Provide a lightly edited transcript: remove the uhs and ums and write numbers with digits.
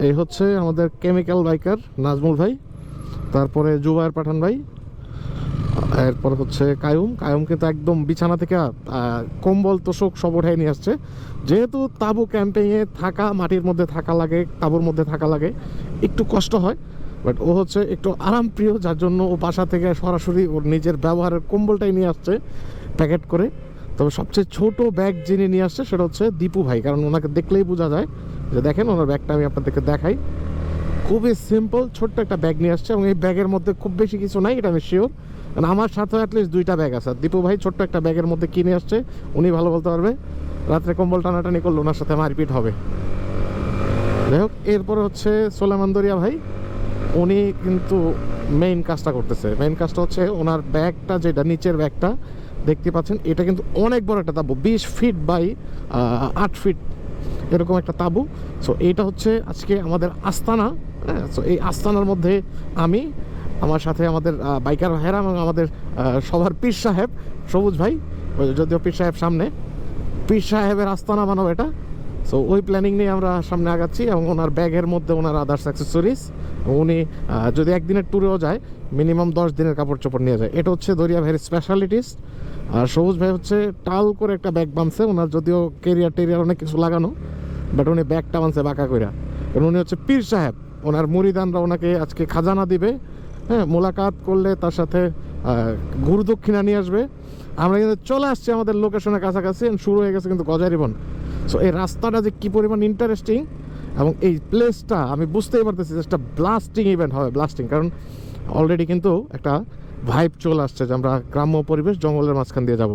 এই হচ্ছে আমাদের কেমিক্যাল বাইকার নাজমুল ভাই, তারপরে জুবায়ের পাঠান ভাই, এরপর হচ্ছে কায়ুম কিন্তু একদম বিছানা থেকে কম্বল তোষক সব উঠাই নিয়ে আসছে। যেহেতু তাঁবু ক্যাম্পিংয়ে থাকা, মাটির মধ্যে থাকা লাগে, তাঁবুর মধ্যে থাকা লাগে, একটু কষ্ট হয়, বাট ও হচ্ছে একটু আরামপ্রিয়, যার জন্য ও বাসা থেকে সরাসরি ওর নিজের ব্যবহারের কম্বলটাই নিয়ে আসছে প্যাকেট করে। তবে সবচেয়ে ছোট ব্যাগ যিনি নিয়ে আসছে সেটা হচ্ছে দীপু ভাই, কারণ ওনাকে দেখলেই বোঝা যায় যে, দেখেন ওনার ব্যাগটা আমি আপনাদেরকে দেখাই, খুবই সিম্পল ছোট্ট একটা ব্যাগ নিয়ে আসছে, এবং এই ব্যাগের মধ্যে খুব বেশি কিছু নাই, এটা আমি শিওর, কারণ আমার সাথে অ্যাটলিস্ট 2টা ব্যাগ আছে। দীপু ভাই ছোট্ট একটা ব্যাগের মধ্যে কিনে আসছে, উনি ভালো বলতে পারবে। রাত্রে কম্বল টানাটানি করলে ওনার সাথে মারপিট হবে। যাই হোক, এরপরে হচ্ছে সোলেমান দরিয়া ভাই, উনি কিন্তু মেইন কাজটা করতেছে। মেইন কাজটা হচ্ছে ওনার ব্যাগটা, যেটা নিচের ব্যাগটা দেখতে পাচ্ছেন, এটা কিন্তু অনেক বড় একটা তাঁবু, 20 ফিট বাই 8 ফিট এরকম একটা তাঁবু। সো এইটা হচ্ছে আজকে আমাদের আস্তানা। হ্যাঁ, সো এই আস্তানার মধ্যে আমি, আমার সাথে আমাদের বাইকার ভাইয়েরা, এবং আমাদের সবার পীর সাহেব সবুজ ভাই, যদিও পীর সাহেব সামনে, পীর সাহেবের আস্তানা বানাবো এটা। সো ওই প্ল্যানিং নিয়ে আমরা সামনে আগাচ্ছি, এবং ওনার ব্যাগের মধ্যে ওনার আদার্স অ্যাক্সেসরিজ, উনি যদি একদিনের ট্যুরেও যায় মিনিমাম 10 দিনের কাপড় চোপড় নিয়ে যায়। এটা হচ্ছে দরিয়া ভাইয়ের স্পেশালিটিস। আর সবুজ ভাই হচ্ছে টাল করে একটা ব্যাগ বানছে, ওনার যদিও কেরিয়ার টেরিয়ার অনেক কিছু লাগানো, বাট উনি ব্যাগটা বানছে বাঁকা কইরা, কারণ উনি হচ্ছে পীর সাহেব। ওনার মুরিদানরা ওনাকে আজকে খাজানা দিবে, হ্যাঁ, মোলাকাত করলে তার সাথে গুরু দক্ষিণা নিয়ে আসবে। আমরা কিন্তু চলে আসছি আমাদের লোকেশনের কাছাকাছি, শুরু হয়ে গেছে কিন্তু গজারিবন। সো এই রাস্তাটা যে কী পরিমাণ ইন্টারেস্টিং, এবং এই প্লেসটা আমি বুঝতেই পারতেছি যে একটা ব্লাস্টিং ইভেন্ট হবে, ব্লাস্টিং, কারণ অলরেডি কিন্তু একটা ভাইব চলে আসছে যে আমরা গ্রাম্য পরিবেশ জঙ্গলের মাঝখান দিয়ে যাব।